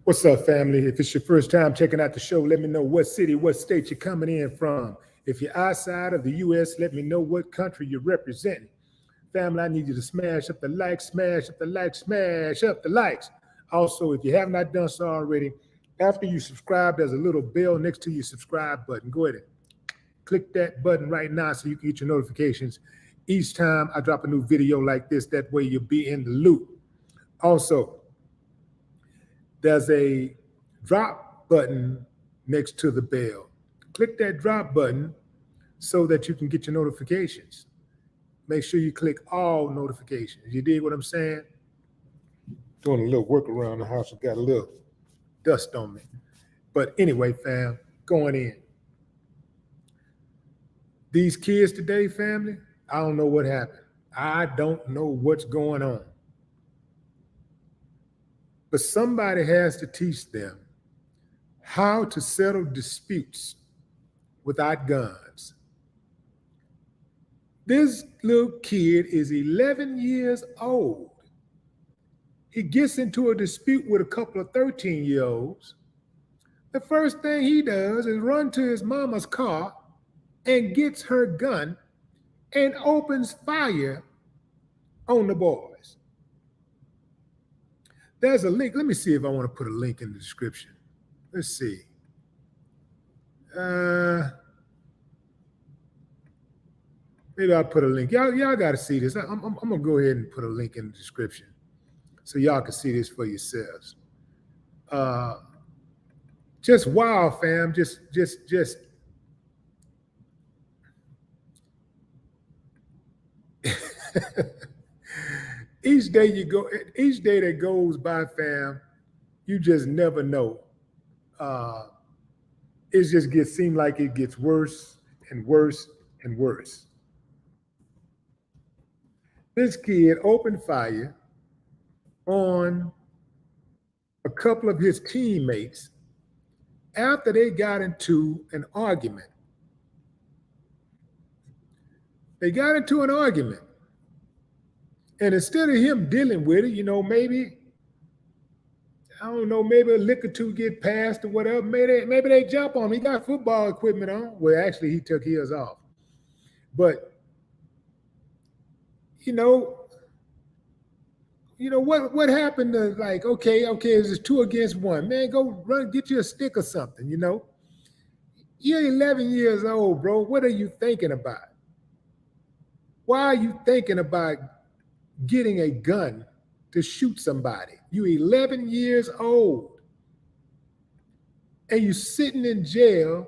What's up, family? If it's your first time checking out the show, let me know what city, what state you're coming in from. If you're outside of the U.S., let me know what country you're representing. Family, I need you to smash up the likes, smash up the likes, smash up the likes. Also, if you have not done so already, after you subscribe, there's a little bell next to your subscribe button. Go ahead and click that button right now so you can get your notifications each time I drop a new video like this. That way you'll be in the loop. Also, there's a drop button next to the bell. Click that drop button so that you can get your notifications. Make sure you click all notifications. You dig what I'm saying? Doing a little work around the house. I got a little dust on me. But anyway, fam, going in. These kids today, family, I don't know what happened. I don't know what's going on. But somebody has to teach them how to settle disputes without guns. This little kid is 11 years old. He gets into a dispute with a couple of 13-year-olds. The first thing he does is run to his mama's car and gets her gun and opens fire on the boys. There's a link. Let me see if I want to put a link in the description. Let's see. Maybe I'll put a link. Y'all got to see this. I'm going to go ahead and put a link in the description so y'all can see this for yourselves. Just wow, fam. Just. Each day that goes by, fam, you just never know. It seems like it gets worse and worse and worse. This kid opened fire on a couple of his teammates after they got into an argument. They got into an argument. And instead of him dealing with it, maybe, I don't know, maybe a lick or two get passed or whatever. Maybe they jump on him. He got football equipment on. Well, actually, he took his off. But, what happened to, like, okay, it's 2 against 1. Man, go run, get you a stick or something, You're 11 years old, bro. What are you thinking about? Why are you thinking about getting a gun to shoot somebody? You're 11 years old and you're sitting in jail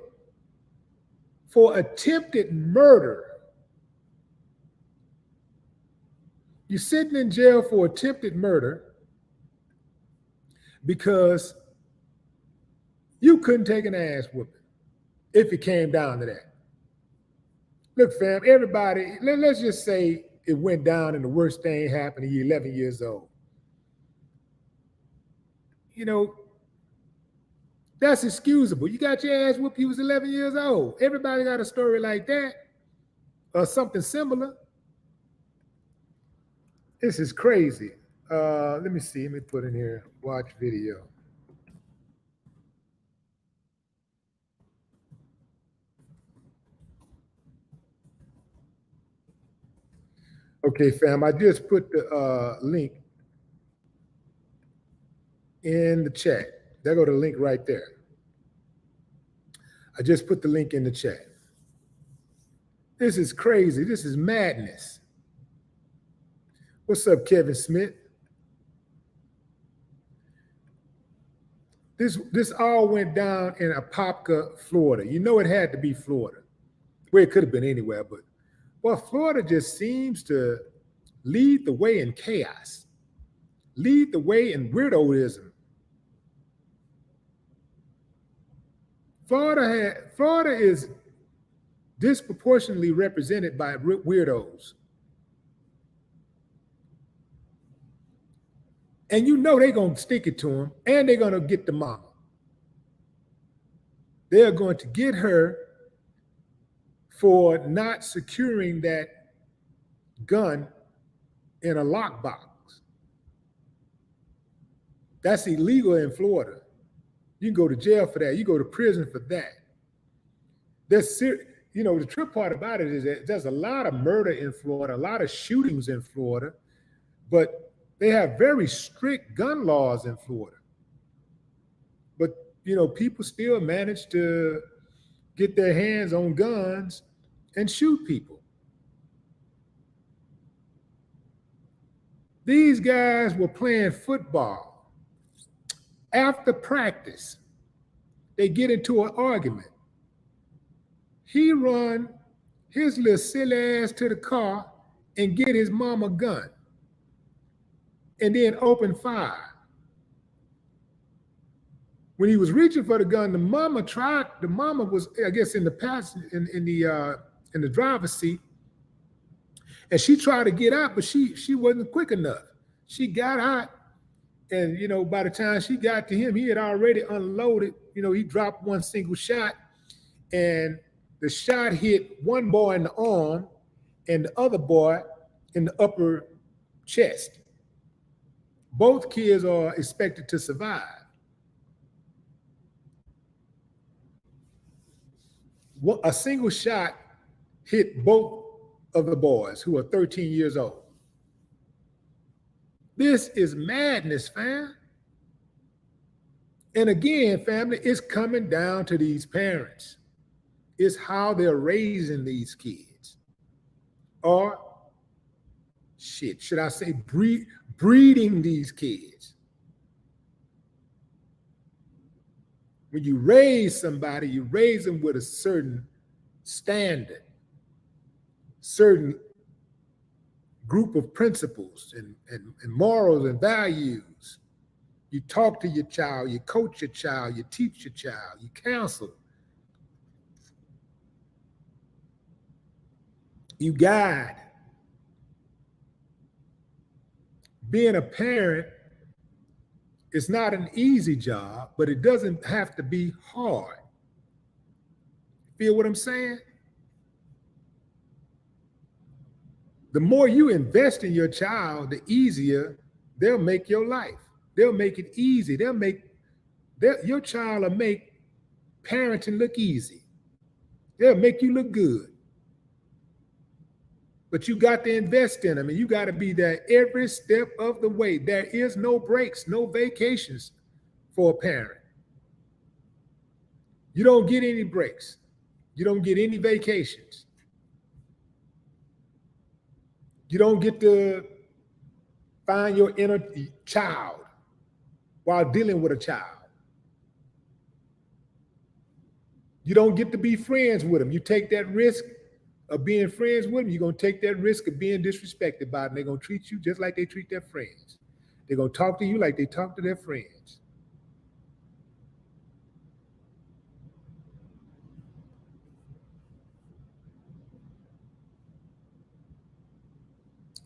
for attempted murder. You're sitting in jail for attempted murder because you couldn't take an ass whooping if it came down to that. Look, fam, everybody, let's just say it went down and the worst thing happened and you're 11 years old. That's excusable. You got your ass whooped, you was 11 years old. Everybody got a story like that or something similar. This is crazy. Let me see. Let me put in here, watch video. Okay, fam, I just put the link in the chat. There go the link right there. I just put the link in the chat. This is crazy. This is madness. What's up, Kevin Smith? This all went down in Apopka, Florida. It had to be Florida. Well, it could have been anywhere, but Florida just seems to lead the way in chaos, lead the way in weirdoism. Florida is disproportionately represented by weirdos. And they're going to stick it to him, and they're going to get the mama. They're going to get her for not securing that gun in a lockbox. That's illegal in Florida. You can go to jail for that. You go to prison for that. The trip part about it is that there's a lot of murder in Florida, a lot of shootings in Florida, but they have very strict gun laws in Florida. But, people still manage to get their hands on guns and shoot people. These guys were playing football. After practice, they get into an argument. He run his little silly ass to the car and get his mama gun and then open fire. When he was reaching for the gun, the mama was, I guess, in the in the driver's seat, and she tried to get out, but she wasn't quick enough. She got out, and by the time she got to him, he had already unloaded. He dropped one single shot, and the shot hit one boy in the arm and the other boy in the upper chest. Both kids are expected to survive. A single shot hit both of the boys, who are 13 years old. This is madness, fam. And again, family, it's coming down to these parents. It's how they're raising these kids. Or, should I say breeding these kids. When you raise somebody, you raise them with a certain standard, certain group of principles and morals and values. You talk to your child, you coach your child, you teach your child, you counsel, you guide. Being a parent is not an easy job, but it doesn't have to be hard. Feel what I'm saying? The more you invest in your child, the easier they'll make your life. They'll make it easy. Your child will make parenting look easy. They'll make you look good. But you got to invest in them, and you got to be there every step of the way. There is no breaks, no vacations for a parent. You don't get any breaks. You don't get any vacations. You don't get to find your inner child while dealing with a child. You don't get to be friends with them. You take that risk of being friends with them, you're going to take that risk of being disrespected by them. They're going to treat you just like they treat their friends. They're going to talk to you like they talk to their friends.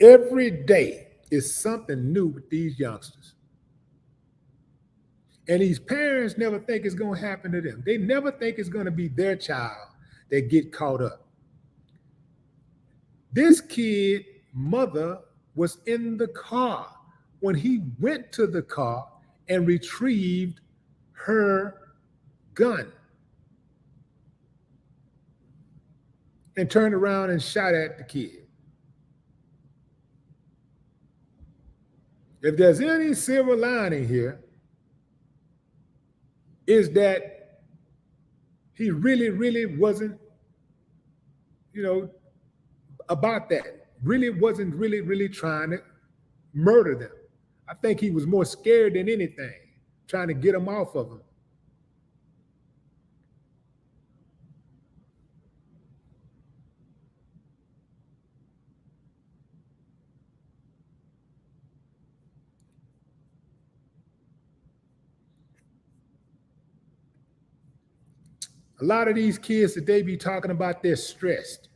Every day is something new with these youngsters. And these parents never think it's going to happen to them. They never think it's going to be their child that get caught up. This kid, mother, was in the car when he went to the car and retrieved her gun and turned around and shot at the kid. If there's any silver lining here, is that he really, really wasn't, about that. Really wasn't really trying to murder them. I think he was more scared than anything, trying to get them off of him. A lot of these kids that they be talking about, they're stressed.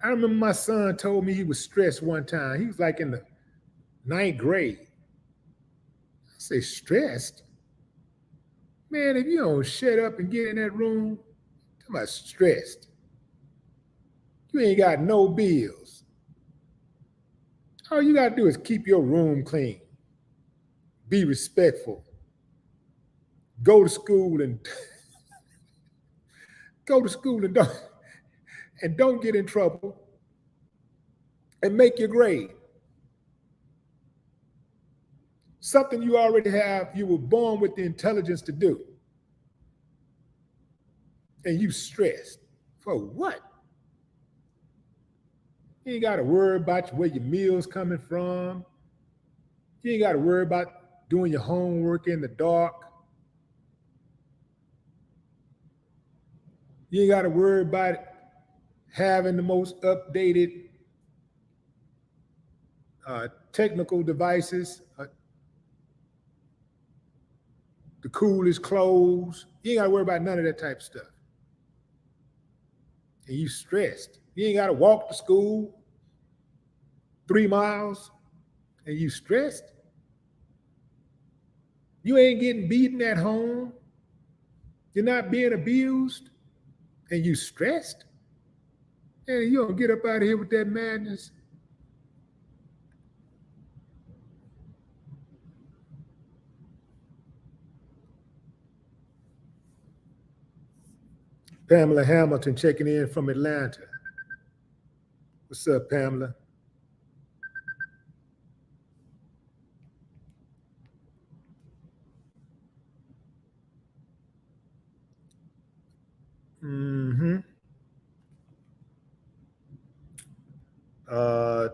I remember my son told me he was stressed one time. He was like in the 9th grade. I say, stressed? Man, if you don't shut up and get in that room, I'm about stressed. You ain't got no bills. All you got to do is keep your room clean. Be respectful. go to school and go to school and don't get in trouble and make your grade. Something you already have, you were born with the intelligence to do. And you stressed. For what? You ain't got to worry about where your meal's coming from. You ain't got to worry about doing your homework in the dark. You ain't got to worry about having the most updated technical devices, the coolest clothes. You ain't got to worry about none of that type of stuff. And you stressed. You ain't got to walk to school 3 miles and you stressed. You ain't getting beaten at home. You're not being abused and you stressed. And you don't get up out of here with that madness. Pamela Hamilton checking in from Atlanta. What's up, Pamela?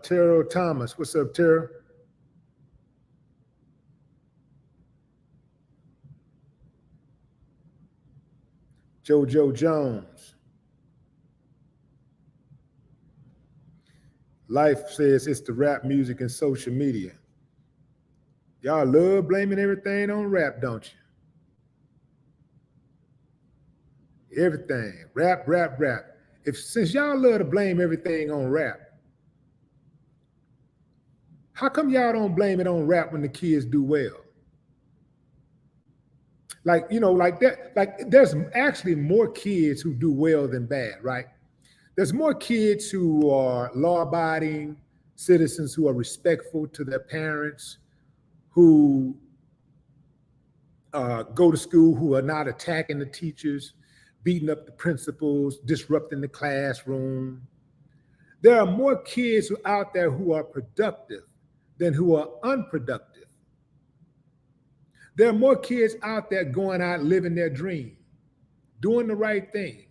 Tara Thomas. What's up, Tara? JoJo Jones. Life says it's the rap music and social media. Y'all love blaming everything on rap, don't you? Everything. Rap, rap, rap. Since y'all love to blame everything on rap, how come y'all don't blame it on rap when the kids do well? Like that. Like there's actually more kids who do well than bad, right? There's more kids who are law-abiding citizens, who are respectful to their parents, who go to school, who are not attacking the teachers, beating up the principals, disrupting the classroom. There are more kids out there who are productive than who are unproductive. There are more kids out there going out living their dream, doing the right thing.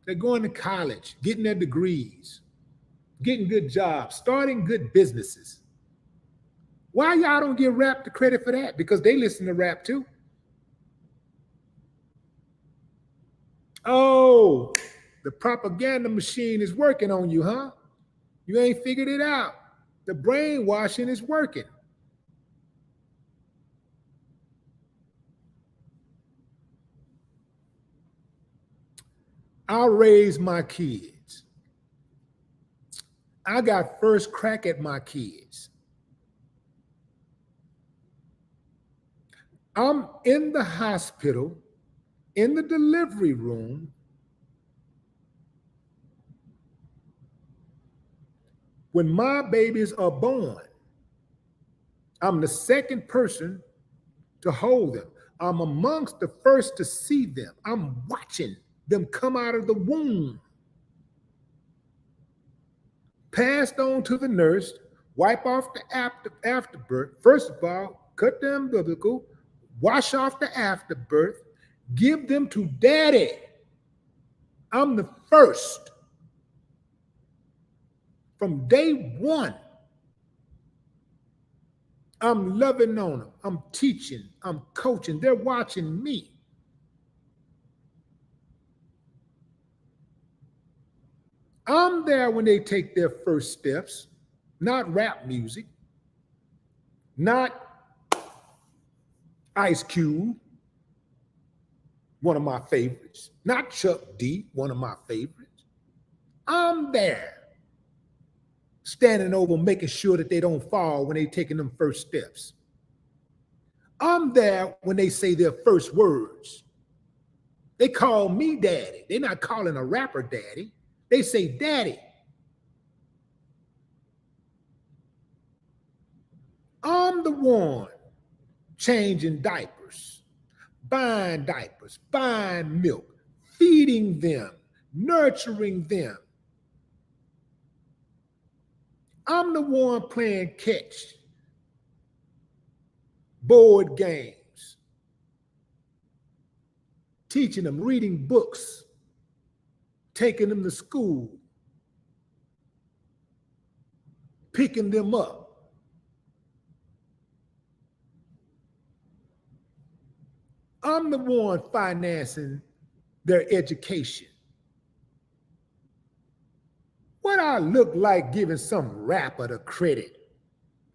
They're going to college, getting their degrees, getting good jobs, starting good businesses. Why y'all don't give rap the credit for that? Because they listen to rap too. Oh, the propaganda machine is working on you, huh? You ain't figured it out. The brainwashing is working. I raised my kids. I got first crack at my kids. I'm in the hospital, in the delivery room, when my babies are born. I'm the second person to hold them. I'm amongst the first to see them. I'm watching them come out of the womb. Passed on to the nurse, wipe off the afterbirth. First of all, cut the umbilical, wash off the afterbirth, give them to daddy. I'm the first. From day one, I'm loving on them. I'm teaching. I'm coaching. They're watching me. I'm there when they take their first steps, not rap music, not Ice Cube, one of my favorites, not Chuck D, one of my favorites. I'm there, standing over, making sure that they don't fall when they're taking them first steps. I'm there when they say their first words. They call me daddy. They're not calling a rapper daddy. They say daddy. I'm the one changing diapers, buying diapers, buying milk, feeding them, nurturing them. I'm the one playing catch, board games, teaching them, reading books, taking them to school, picking them up. I'm the one financing their education. What I look like giving some rapper the credit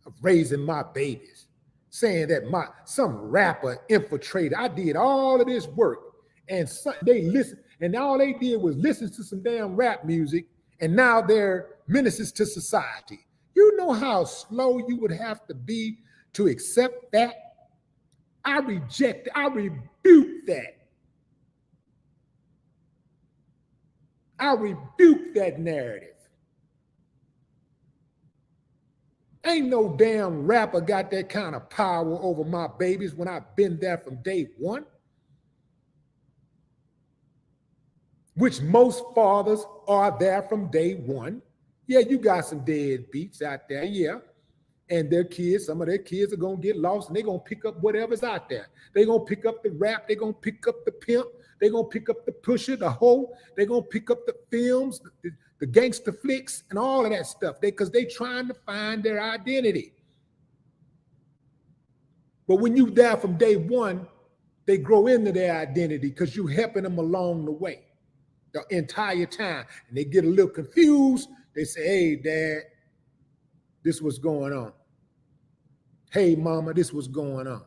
of raising my babies, saying that some rapper infiltrated. I did all of this work, and they listen, and all they did was listen to some damn rap music, and now they're menaces to society. You know how slow you would have to be to accept that? I reject it. I rebuke that. I rebuke that narrative. Ain't no damn rapper got that kind of power over my babies when I've been there from day one. Which most fathers are there from day one. Yeah, you got some deadbeats out there, yeah. And their kids, some of their kids are going to get lost and they're going to pick up whatever's out there. They're going to pick up the rap. They're going to pick up the pimp. They're going to pick up the pusher, the hoe. They're going to pick up the films, the gangster flicks, and all of that stuff. Because they're trying to find their identity. But when you die from day one, they grow into their identity because you're helping them along the way the entire time. And they get a little confused. They say, hey, Dad, this was going on. Hey, Mama, this was going on.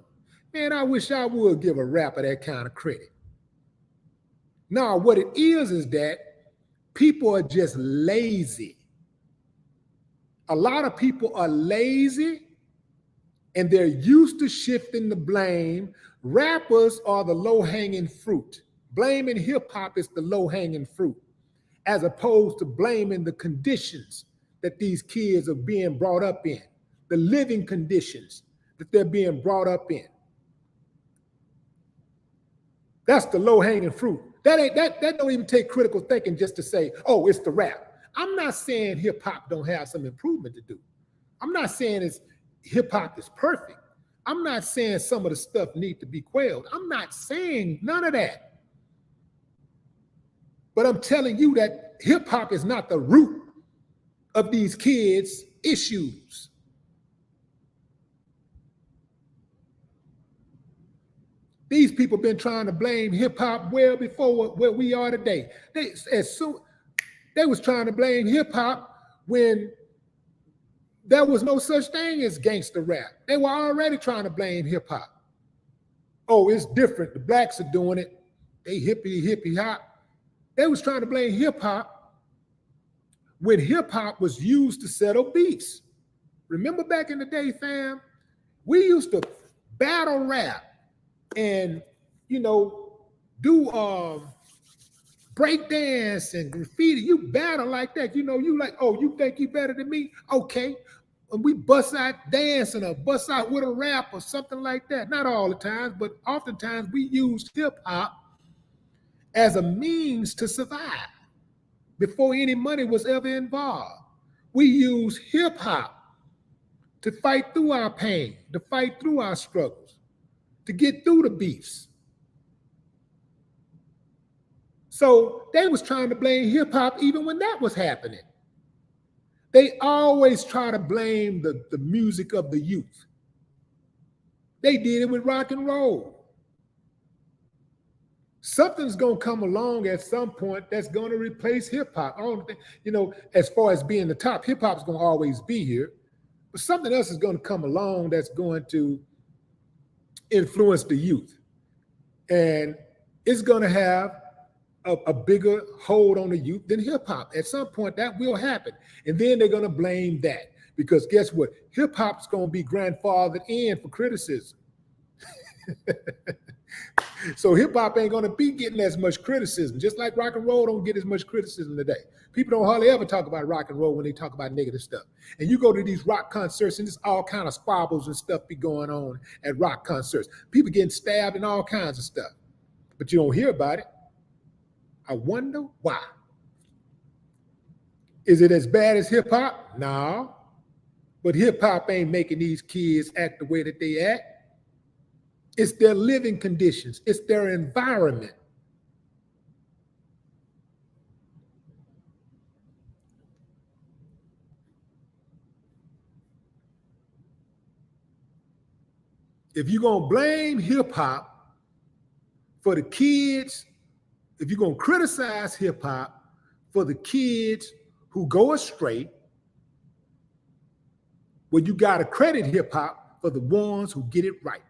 Man, I wish I would give a rapper that kind of credit. Now, what it is that people are just lazy. A lot of people are lazy and they're used to shifting the blame. Rappers are the low-hanging fruit. Blaming hip-hop is the low-hanging fruit, as opposed to blaming the conditions that these kids are being brought up in, the living conditions that they're being brought up in. That's the low-hanging fruit. That don't even take critical thinking just to say, oh, it's the rap. I'm not saying hip-hop don't have some improvement to do. I'm not saying hip-hop is perfect. I'm not saying some of the stuff need to be quelled. I'm not saying none of that. But I'm telling you that hip-hop is not the root of these kids' issues. These people been trying to blame hip-hop well before where we are today. They was trying to blame hip-hop when there was no such thing as gangster rap. They were already trying to blame hip-hop. Oh, it's different. The blacks are doing it. They hippie hop. They was trying to blame hip-hop when hip-hop was used to settle beefs. Remember back in the day, fam, we used to battle rap and, do break dance and graffiti. You battle like that. You like, oh, you think you better than me? Okay. And we bust out dancing or bust out with a rap or something like that. Not all the times, but oftentimes we used hip-hop as a means to survive before any money was ever involved. We use hip-hop to fight through our pain, to fight through our struggles, to get through the beefs. So they was trying to blame hip-hop even when that was happening. They always try to blame the music of the youth. They did it with rock and roll. Something's going to come along at some point that's going to replace hip-hop. I don't think, as far as being the top, hip-hop's going to always be here. But something else is going to come along that's going to influence the youth. And it's going to have a bigger hold on the youth than hip-hop. At some point, that will happen. And then they're going to blame that. Because guess what? Hip-hop's going to be grandfathered in for criticism. So hip hop ain't gonna be getting as much criticism, just like rock and roll don't get as much criticism today. People don't hardly ever talk about rock and roll when they talk about negative stuff. And you go to these rock concerts and there's all kind of squabbles and stuff be going on at rock concerts. People getting stabbed and all kinds of stuff, but you don't hear about it. I wonder why. Is it as bad as hip hop? No, but hip hop ain't making these kids act the way that they act. It's their living conditions. It's their environment. If you're going to blame hip hop for the kids, if you're going to criticize hip hop for the kids who go astray, well, you got to credit hip hop for the ones who get it right.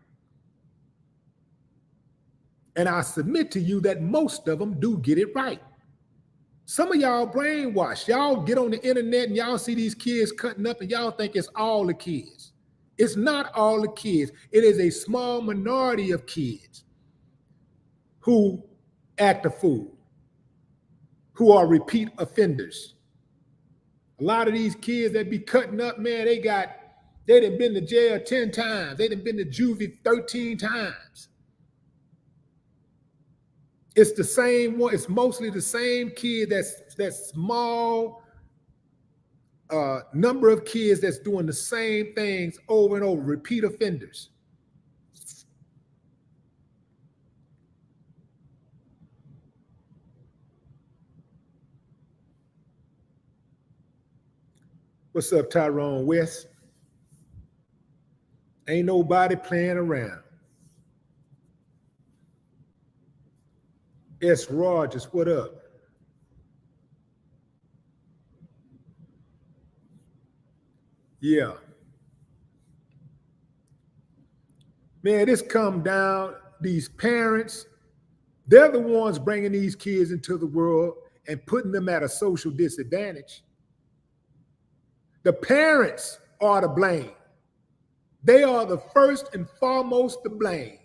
And I submit to you that most of them do get it right. Some of y'all brainwashed. Y'all get on the internet and y'all see these kids cutting up and y'all think it's all the kids. It's not all the kids. It is a small minority of kids who act a fool, who are repeat offenders. A lot of these kids that be cutting up, man, they done been to jail 10 times. They done been to juvie 13 times. It's the same one. It's mostly the same kid. That small number of kids that's doing the same things over and over, repeat offenders. What's up, Tyrone West? Ain't nobody playing around. S. Rogers, what up? Yeah. Man, this come down, these parents, they're the ones bringing these kids into the world and putting them at a social disadvantage. The parents are to blame. They are the first and foremost to blame.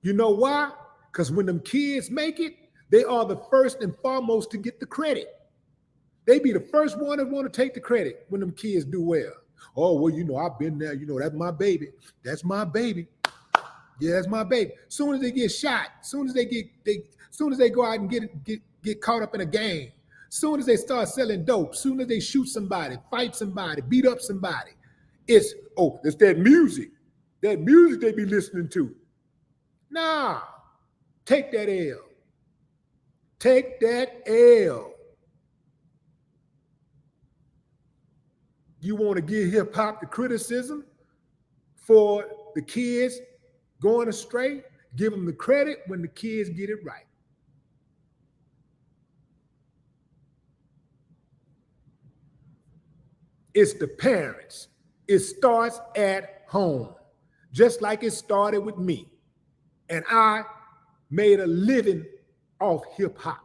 You know why? Because when them kids make it, they are the first and foremost to get the credit. They be the first one that want to take the credit when them kids do well. Oh, well, you know, I've been there. You know, that's my baby. That's my baby. Yeah, that's my baby. Soon as they get shot, soon as they go out and get caught up in a gang, soon as they start selling dope, soon as they shoot somebody, fight somebody, beat up somebody, it's that music they be listening to. Nah, take that L. Take that L. You want to give hip hop the criticism for the kids going astray? Give them the credit when the kids get it right. It's the parents. It starts at home, just like it started with me. And I made a living off hip hop.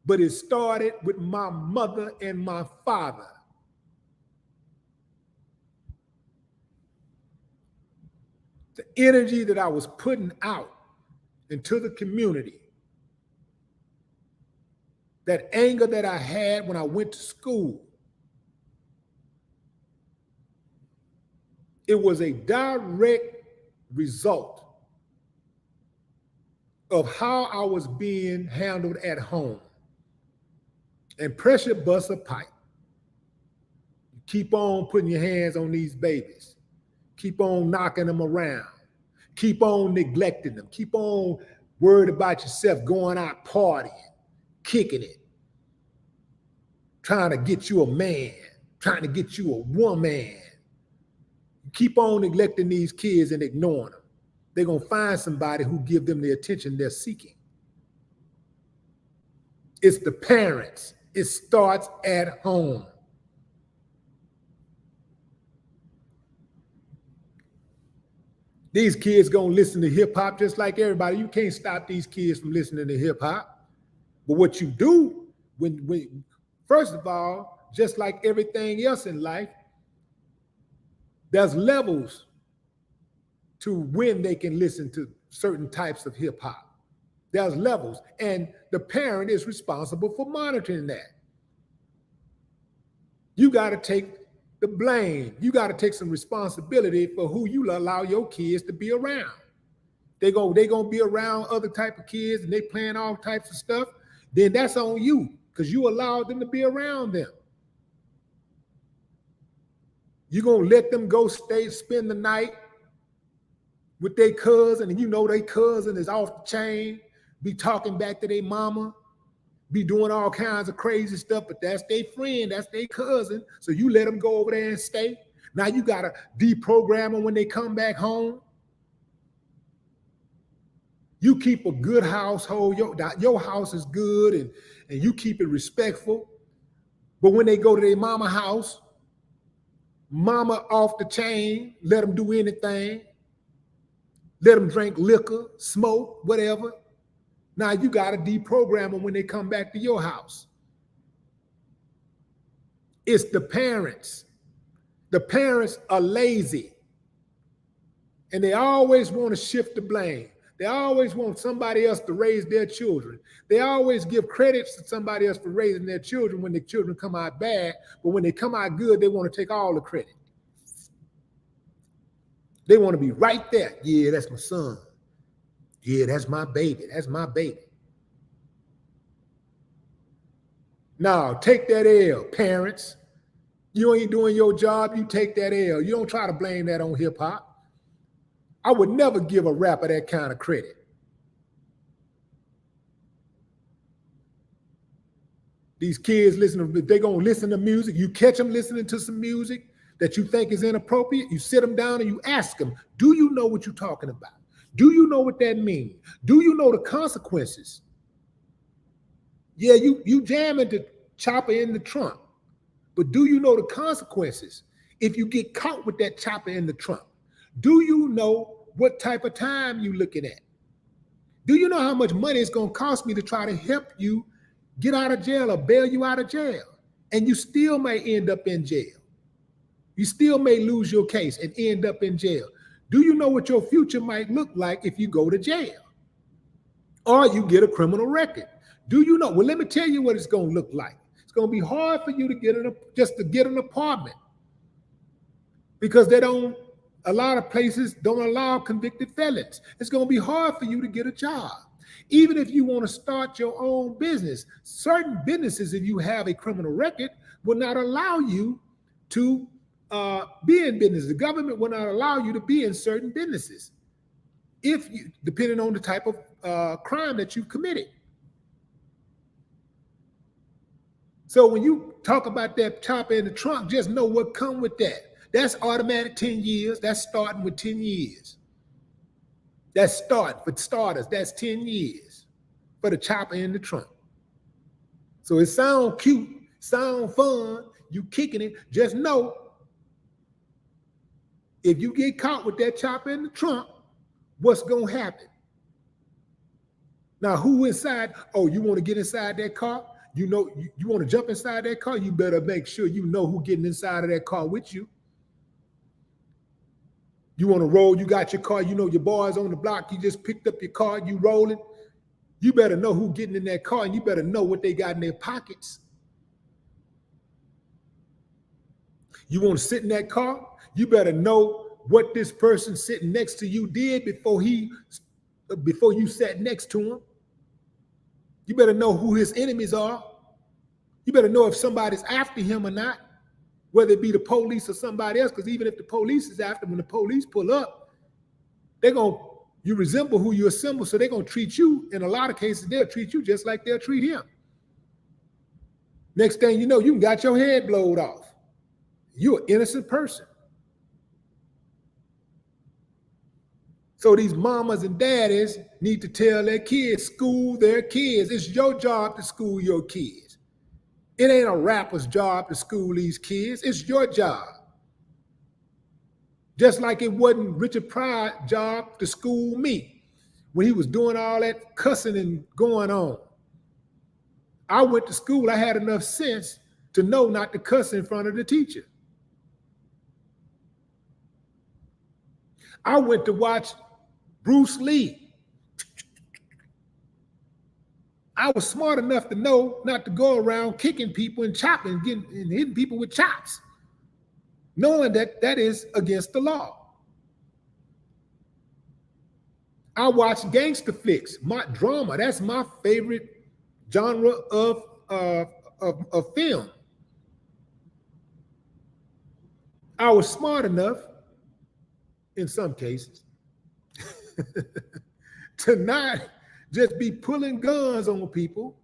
But it started with my mother and my father. The energy that I was putting out into the community, that anger that I had when I went to school, it was a direct result of how I was being handled at home. And pressure busts a pipe. You keep on putting your hands on these babies. Keep on knocking them around. Keep on neglecting them. Keep on worried about yourself, going out partying, kicking it, trying to get you a man, trying to get you a woman. Keep on neglecting these kids and ignoring them. They're going to find somebody who give them the attention they're seeking. It's the parents. It starts at home. These kids gonna listen to hip hop just like everybody. You can't stop these kids from listening to hip hop. But what you do when first of all, just like everything else in life, there's levels to when they can listen to certain types of hip hop. There's levels, and the parent is responsible for monitoring that. You got to take the blame. You got to take some responsibility for who you allow your kids to be around. They gonna be around other type of kids and they playing all types of stuff. Then that's on you because you allowed them to be around them. You're gonna let them go spend the night with their cousin, and you know their cousin is off the chain, be talking back to their mama, be doing all kinds of crazy stuff, but that's their friend, that's their cousin. So you let them go over there and stay. Now you got to deprogram them when they come back home. You keep a good household, your house is good, and you keep it respectful. But when they go to their mama house, mama off the chain, let them do anything. Let them drink liquor, smoke, whatever. Now you got to deprogram them when they come back to your house. It's the parents. The parents are lazy. And they always want to shift the blame. They always want somebody else to raise their children. They always give credits to somebody else for raising their children when the children come out bad. But when they come out good, they want to take all the credit. They want to be right there. Yeah, that's my son. Yeah, that's my baby. That's my baby. Now, take that L, parents. You ain't doing your job, you take that L. You don't try to blame that on hip hop. I would never give a rapper that kind of credit. These kids if they're going to listen to music, you catch them listening to some music that you think is inappropriate, you sit them down and you ask them, do you know what you're talking about? Do you know what that means? Do you know the consequences? Yeah, you jamming the chopper in the trunk, but do you know the consequences if you get caught with that chopper in the trunk? Do you know what type of time you looking at? Do you know how much money it's going to cost me to try to help you get out of jail or bail you out of jail? And you still may end up in jail. You still may lose your case and end up in jail. Do you know what your future might look like if you go to jail? Or you get a criminal record? Do you know? Well, let me tell you what it's going to look like. It's going to be hard for you to get an apartment because a lot of places don't allow convicted felons. It's going to be hard for you to get a job. Even if you want to start your own business, certain businesses, if you have a criminal record, will not allow you to be in business. The government will not allow you to be in certain businesses, depending on the type of crime that you've committed. So when you talk about that chopper in the trunk, just know what comes with that. That's automatic 10 years. That's starting with 10 years. That's starting for starters. That's 10 years for the chopper in the trunk. So it sounds cute, sound fun. You kicking it. Just know, if you get caught with that chopper in the trunk, what's going to happen? Now, who inside? Oh, you want to get inside that car? You know, you want to jump inside that car? You better make sure you know who's getting inside of that car with you. You want to roll, you got your car, you know your boys on the block, you just picked up your car, you rolling. You better know who's getting in that car and you better know what they got in their pockets. You want to sit in that car? You better know what this person sitting next to you did before you sat next to him. You better know who his enemies are. You better know if somebody's after him or not, whether it be the police or somebody else, because even if the police is after him, when the police pull up, you resemble who you assemble, so they're going to treat you, in a lot of cases, they'll treat you just like they'll treat him. Next thing you know, you got your head blowed off. You're an innocent person. So these mamas and daddies need to tell their kids, school their kids. It's your job to school your kids. It ain't a rapper's job to school these kids. It's your job. Just like it wasn't Richard Pryor's job to school me when he was doing all that cussing and going on. I went to school. I had enough sense to know not to cuss in front of the teacher. I went to watch Bruce Lee. I was smart enough to know not to go around kicking people and chopping and hitting people with chops, knowing that that is against the law. I watch gangster flicks, my drama. That's my favorite genre of film. I was smart enough, in some cases, to not just be pulling guns on people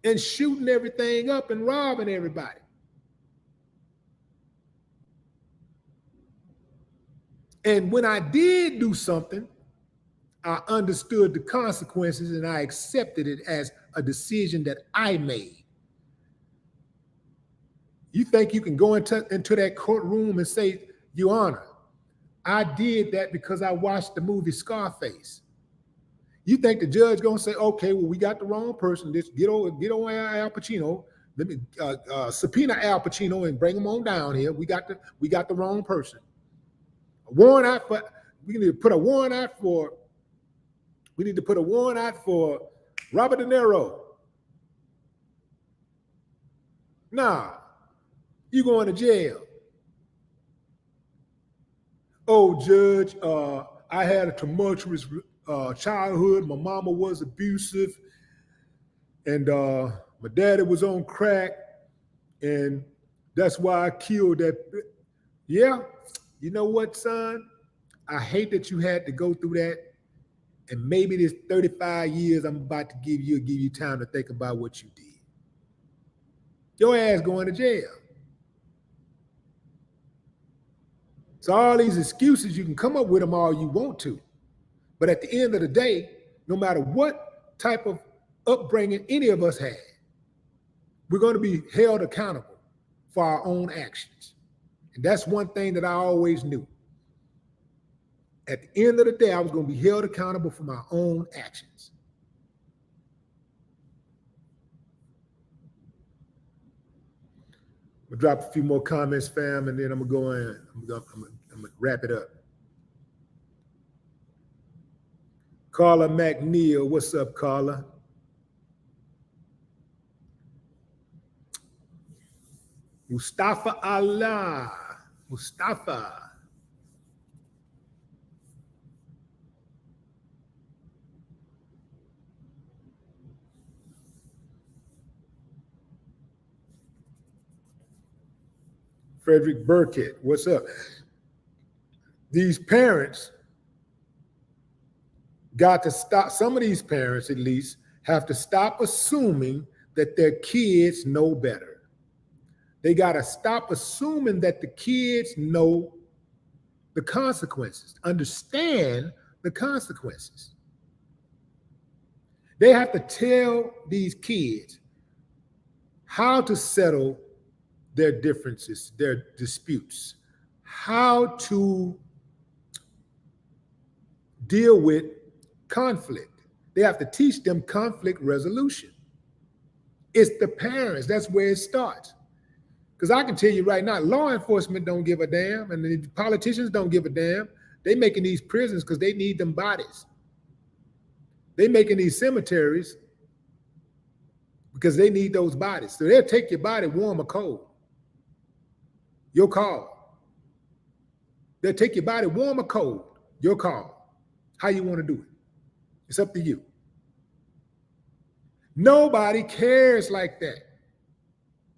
and shooting everything up and robbing everybody. And when I did do something, I understood the consequences and I accepted it as a decision that I made. You think you can go into that courtroom and say, Your Honor, I did that because I watched the movie Scarface. You think the judge gonna say, okay, well, we got the wrong person. Just get on Al Pacino. Let me subpoena Al Pacino and bring him on down here. We got the wrong person. A warrant out for. We need to put a warrant out for. We need to put a warrant out for Robert De Niro. Nah, you going to jail. Oh, Judge, I had a tumultuous childhood. My mama was abusive, and my daddy was on crack, and that's why I killed that. Yeah, you know what, son? I hate that you had to go through that, and maybe this 35 years I'm about to give you time to think about what you did. Your ass going to jail. So all these excuses, you can come up with them all you want to. But at the end of the day, no matter what type of upbringing any of us had, we're going to be held accountable for our own actions. And that's one thing that I always knew. At the end of the day, I was going to be held accountable for my own actions. I'm going to drop a few more comments, fam, and then I'm going to wrap it up. Carla McNeil, what's up, Carla? Mustafa Allah, Mustafa. Frederick Burkett, what's up? These parents got to stop, some of these parents at least, have to stop assuming that their kids know better. They got to stop assuming that the kids know the consequences, understand the consequences. They have to tell these kids how to settle their differences, their disputes, how to deal with conflict. They have to teach them conflict resolution. It's the parents. That's where it starts. Because I can tell you right now, law enforcement don't give a damn, and the politicians don't give a damn. They making these prisons because they need them bodies. They making these cemeteries because they need those bodies. So they'll take your body warm or cold. Your call. They'll take your body warm or cold. Your call. How you want to do it. It's up to you. Nobody cares like that.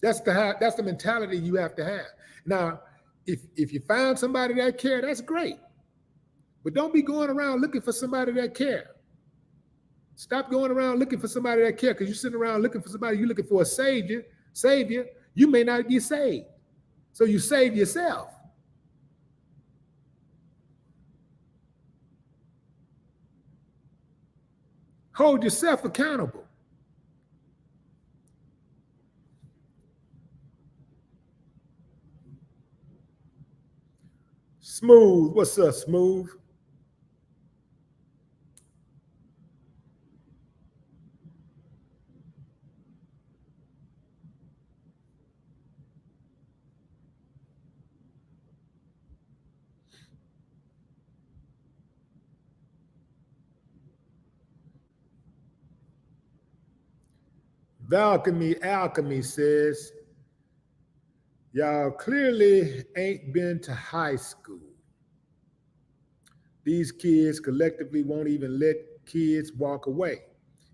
That's the mentality you have to have. Now, if you find somebody that care, that's great. But don't be going around looking for somebody that care. Stop going around looking for somebody that care, because you're sitting around looking for somebody, you're looking for a savior, you may not get saved. So you save yourself. Hold yourself accountable. Smooth, what's up, Smooth? Alchemy says, y'all clearly ain't been to high school. These kids collectively won't even let kids walk away.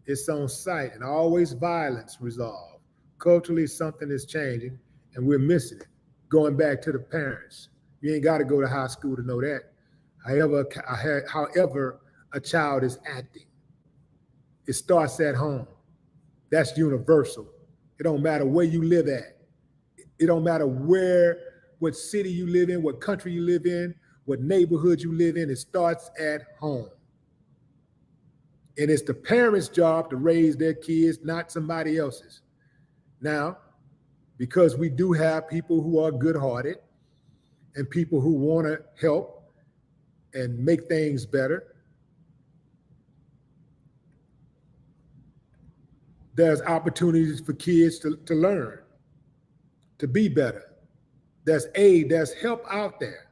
It's on sight and always violence resolved. Culturally, something is changing and we're missing it. Going back to the parents. You ain't got to go to high school to know that. However, a child is acting. It starts at home. That's universal. It don't matter where you live at. It don't matter what city you live in, what country you live in, what neighborhood you live in. It starts at home. And it's the parents' job to raise their kids, not somebody else's. Now, because we do have people who are good-hearted and people who want to help and make things better, there's opportunities for kids to learn, to be better. There's aid, there's help out there.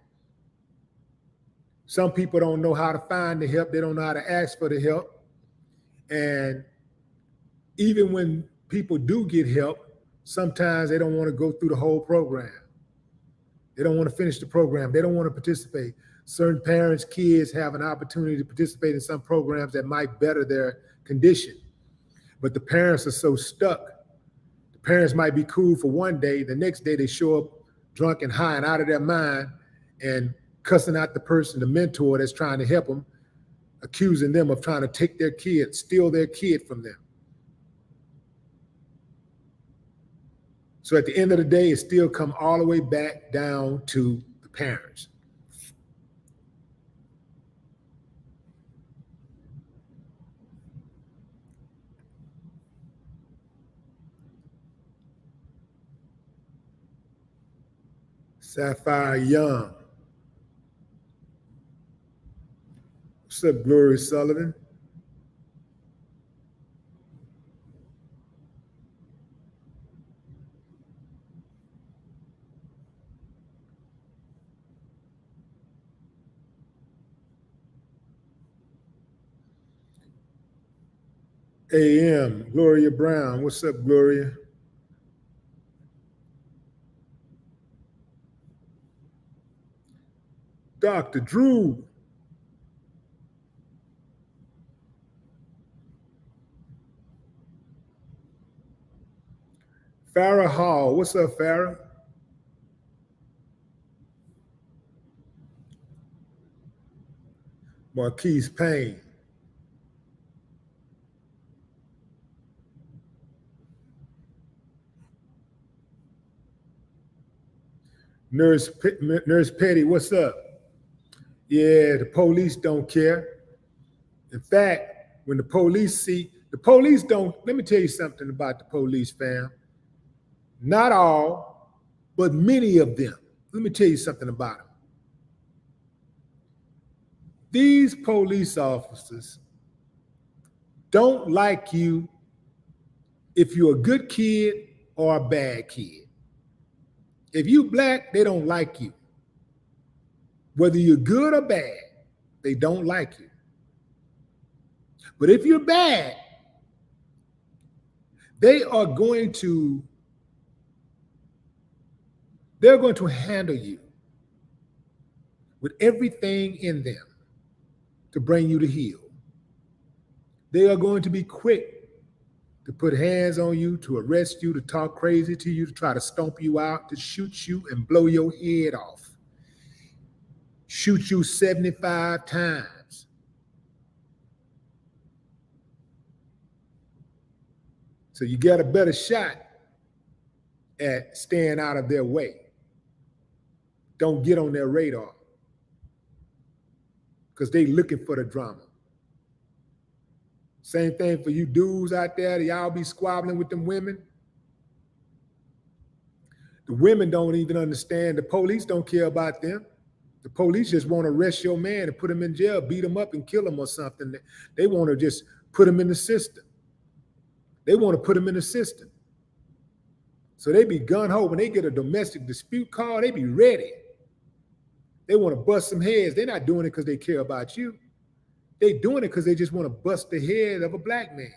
Some people don't know how to find the help. They don't know how to ask for the help. And even when people do get help, sometimes they don't want to go through the whole program. They don't want to finish the program. They don't want to participate. Certain parents, kids have an opportunity to participate in some programs that might better their condition. But the parents are so stuck. The parents might be cool for one day. The next day they show up drunk and high and out of their mind and cussing out the person, the mentor that's trying to help them, accusing them of trying to take their kid, steal their kid from them. So at the end of the day, it still come all the way back down to the parents. Sapphire Young. What's up, Gloria Sullivan? AM, Gloria Brown. What's up, Gloria? Dr. Drew. Farrah Hall. What's up, Farrah? Marquise Payne. Nurse Petty, what's up? Yeah, the police don't care. In fact, when the police don't, let me tell you something about the police, fam. Not all, but many of them. Let me tell you something about them. These police officers don't like you if you're a good kid or a bad kid. If you black, they don't like you. Whether you're good or bad, they don't like you. But if you're bad, they're going to handle you with everything in them to bring you to heel. They are going to be quick to put hands on you, to arrest you, to talk crazy to you, to try to stomp you out, to shoot you and blow your head off. Shoot you 75 times. So you got a better shot at staying out of their way. Don't get on their radar because they looking for the drama. Same thing for you dudes out there, y'all be squabbling with them women. The women don't even understand. The police don't care about them. The police just want to arrest your man and put him in jail, beat him up and kill him or something. They want to just put him in the system. They want to put him in the system. So they be gun-ho. When they get a domestic dispute call, they be ready. They want to bust some heads. They're not doing it because they care about you. They doing it because they just want to bust the head of a black man.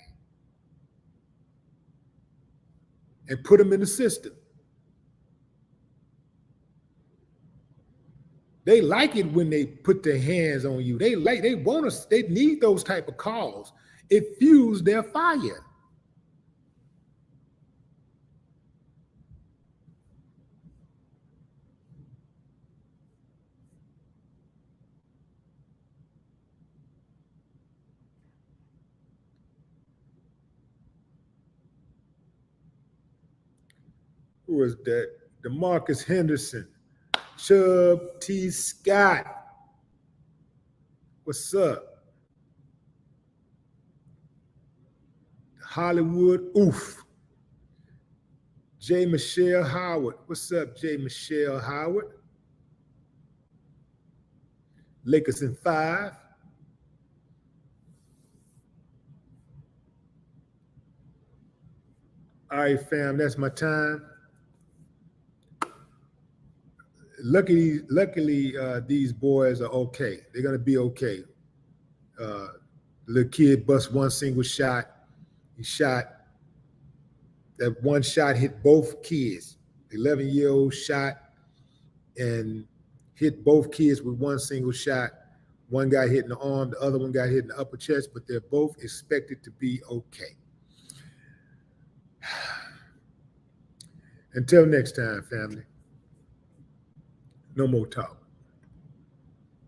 and put them in the system. They like it when they put their hands on you. They want us, they need those type of calls. It fuels their fire. Who is that? DeMarcus Henderson. Chubb T. Scott. What's up? Hollywood Oof. J. Michelle Howard. What's up, J. Michelle Howard? Lakers in 5. All right, fam, that's my time. Luckily, these boys are okay. They're gonna be okay. Little kid bust one single shot. He shot. That one shot hit both kids. 11-year-old shot and hit both kids with one single shot. One got hit in the arm, the other one got hit in the upper chest, but they're both expected to be okay. Until next time, family. No more talk.